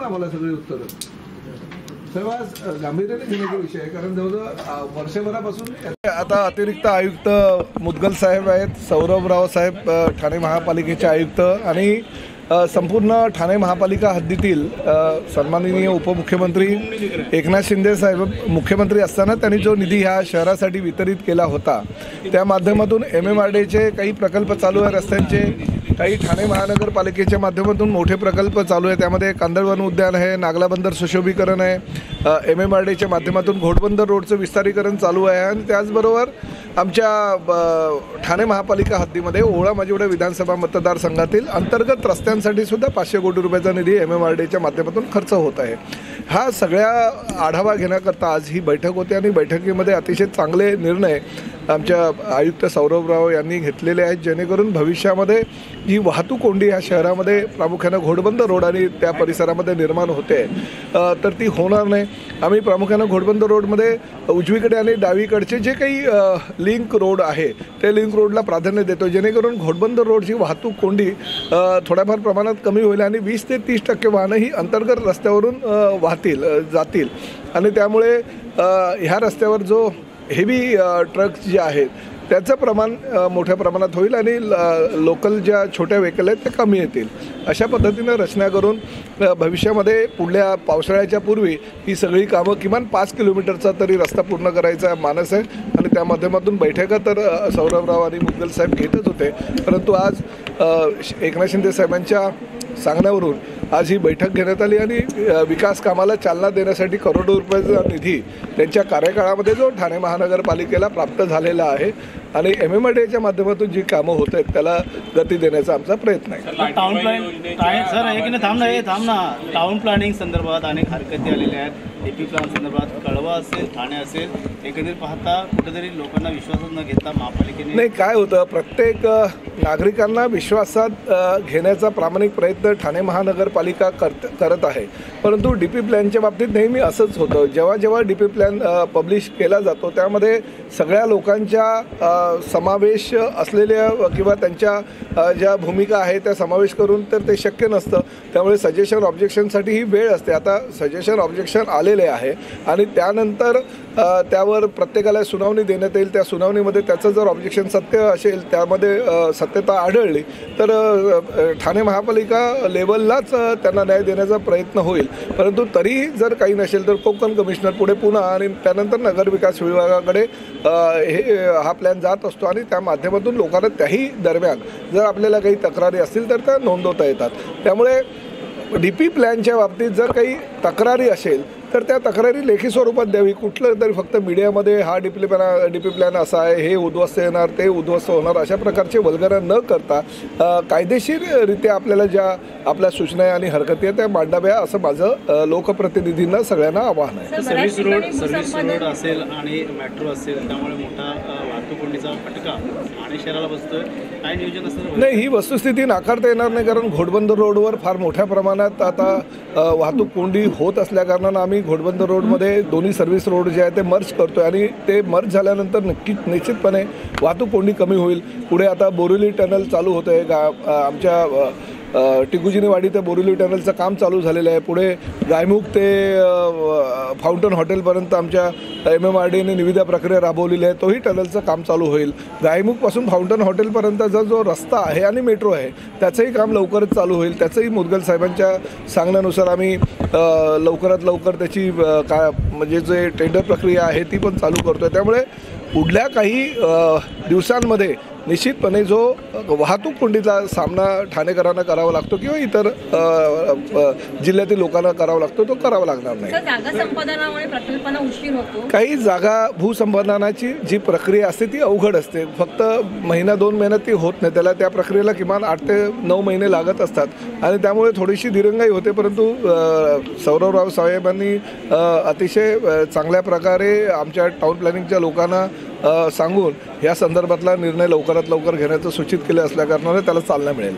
आम्हाला सगळी उत्तरं. सर्वात गांभीर्याने घेण्याचा विषय आहे, कारण जवळजवळ वर्षभरापासून आता अतिरिक्त आयुक्त मुदगल साहेब आहेत, सौरभराव साहेब ठाणे महापालिकेचे आयुक्त आणि संपूर्ण ठाणे महापालिका हद्दीतील सन्माननीय उपमुख्यमंत्री एकनाथ शिंदे साहेब मुख्यमंत्री असताना त्यांनी जो निधी ह्या शहरासाठी वितरित केला होता, त्या माध्यमातून MMRDAचे काही प्रकल्प चालू आहे, रस्त्यांचे काही ठाणे महानगरपालिकेच्या माध्यमातून मोठे प्रकल्प चालू आहे. त्यामध्ये कांदळवन उद्यान आहे, नागला बंदर सुशोभीकरण आहे, MMRDAच्या माध्यमातून घोडबंदर रोडचं विस्तारीकरण चालू आहे आणि त्याचबरोबर आमच्या ठाणे महापालिका हद्दीमध्ये ओळा माजिवडा विधानसभा मतदारसंघातील अंतर्गत रस्त्यांसाठी सुद्धा 500 कोटी रुपयाचा निधी MMRDAच्या माध्यमातून खर्च होत आहे. हा सगळ्या आढावा घेण्याकरता आज ही बैठक होती आणि बैठकीमध्ये अतिशय चांगले निर्णय आमच्या आयुक्त सौरभराव यांनी घेतलेले आहेत, जेणेकरून भविष्यामध्ये जी वाहतूक कोंडी ह्या शहरामध्ये प्रामुख्यानं घोडबंदर रोड आणि त्या परिसरामध्ये निर्माण होते तर ती होणार नाही. आम्ही प्रामुख्यानं घोडबंदर रोडमध्ये उजवीकडे आणि डावीकडचे जे काही लिंक रोड आहे ते लिंक रोडला प्राधान्य देतो, जेणेकरून घोडबंदर रोडची वाहतूक कोंडी थोड्याफार प्रमाणात कमी होईल आणि 20 ते 30% वाहनं ही अंतर्गत रस्त्यावरून जातील आणि त्यामुळे ह्या रस्त्यावर जो हेवी ट्रक्स जे आहेत त्याचं प्रमाण मोठ्या प्रमाणात होईल आणि लोकल ज्या छोट्या व्हेकल आहेत ते कमी येतील. अशा पद्धतीनं रचना करून भविष्यामध्ये पुढल्या पावसाळ्याच्या पूर्वी ही सगळी कामं किमान 5 किलोमीटरचा तरी रस्ता पूर्ण करायचा मानस आहे आणि त्या माध्यमातून बैठका तर सौरभराव आणि मुदगल साहेब घेतच होते, परंतु आज एकनाथ शिंदे साहेबांच्या सांगण्यावरून आज ही बैठक घेण्यात आली आणि विकास कामाला चालना देण्यासाठी करोडो रुपयाचा निधी त्यांच्या कार्यकाळामध्ये जो ठाणे महानगरपालिकेला प्राप्त झालेला आहे आणि MMRDAच्या माध्यमातून जी कामं होत आहेत त्याला गती देण्याचा आमचा प्रयत्न आहे. Town planning sir town planning संदर्भात अनेक हरकती आलेल्या आहेत. DP प्लॅन संदर्भात कळवा असेल, ठाणे असेल, एकंदरीत पाहता कुठेतरी लोकांना विश्वासात न घेता महापालिकेने नाही काय होतं, प्रत्येक नागरिकांना विश्वासात घेण्याचा प्रामाणिक प्रयत्न ठाणे महानगरपालिका करत आहे, परंतु DP प्लॅनच्या बाबतीत नेहमी असंच होतं. जेव्हा DP प्लॅन पब्लिश केला जातो त्यामध्ये सगळ्या लोकांच्या समावेश असलेल्या किंवा त्यांच्या ज्या भूमिका आहेत त्या समावेश करून तर ते शक्य नसतं. त्यामुळे सजेशन ऑब्जेक्शनसाठी ही वेळ असते. आता सजेशन ऑब्जेक्शन आलेले आहे आणि त्यानंतर त्यावर प्रत्येकाला सुनावणी देण्यात येईल. त्या सुनावणीमध्ये त्याचं जर ऑब्जेक्शन सत्य असेल, त्यामध्ये सत्यता आढळली तर ठाणे महापालिका लेवललाच त्यांना न्याय देण्याचा प्रयत्न होईल. परंतु तरीही जर काही नसेल तर कोकण कमिशनर पुढे पुन्हा आणि त्यानंतर नगरविकास विभागाकडे हा प्लॅन जात असतो आणि त्या माध्यमातून लोकांना त्याही दरम्यान जर आपल्याला काही तक्रारी असतील तर त्या नोंदवता येतात. त्यामुळे DP प्लॅनच्या बाबतीत जर काही तक्रारी असेल तर त्या तक्रारी लेखी स्वरूपात द्यावी. कुठलं तरी फक्त मीडियामध्ये हा DP प्लॅन असा आहे, हे उद्ध्वस्त येणार, ते उद्ध्वस्त होणार, अशा प्रकारचे वल्गना न करता कायदेशीररित्या आपल्याला ज्या आपल्या सूचना आणि हरकती आहेत त्या मांडाव्या असं माझं लोकप्रतिनिधींना सगळ्यांना आवाहन आहे. सर्व्हिस रोड असेल आणि मेट्रो असेल, त्यामुळे मोठा वाहतूक कोंडीचा फटका आणि शहराला बसतोय. काय नियोजन असेल? नाही, ही वस्तुस्थिती नाकारता येणार नाही, कारण घोडबंदर रोडवर फार मोठ्या प्रमाणात आता वाहतूक कोंडी होत असल्याकारणानं आम्ही घोडबंदर रोडमध्ये दोन्ही सर्व्हिस रोड जे आहे ते मर्ज करतो आहे आणि ते मर्ज झाल्यानंतर निश्चितपणे वाहतूक कोंडी कमी होईल. पुढे आता बोरिवली टनल चालू होतं आहे, आमच्या टिकुजीनेवाडी ते बोरिवली टनलचं काम चालू झालेलं आहे. पुढे गायमुख ते फाउंटन हॉटेलपर्यंत आमच्या MMRDAने निविदा प्रक्रिया राबवलेली आहे, तोही टनलचं काम चालू होईल. गायमुखपासून फाउंटन हॉटेलपर्यंतचा जो रस्ता आहे आणि मेट्रो आहे त्याचंही काम लवकरच चालू होईल. त्याचंही मुदगल साहेबांच्या सांगण्यानुसार आम्ही लवकरात लवकर त्याची म्हणजे जे टेंडर प्रक्रिया आहे ती पण चालू करतो आहे. त्यामुळे पुढल्या काही दिवसांमध्ये निश्चितपणे जो वाहतूक कोंडीचा सामना ठाणेकरांना करावा लागतो किंवा इतर जिल्ह्यातील लोकांना करावा लागतो तो करावा लागणार नाही. जागा संपादनामुळे प्रकल्पांना उशीर होतो. काही जागा भूसंपादनाची जी प्रक्रिया असते ती अवघड असते, फक्त महिना-2 महिन्यात ती होत नाही. त्याला त्या प्रक्रियेला किमान 8 ते 9 महिने लागत असतात आणि त्यामुळे थोडीशी दिरंगाई होते. परंतु सौरभराव साहेबांनी अतिशय चांगल्या प्रकारे आमच्या टाउन प्लॅनिंगच्या लोकांना सांगून या संदर्भातला निर्णय लवकरात लवकर घेण्याचं सूचित केलं असल्याकारणाने त्याला चालना मिळेल.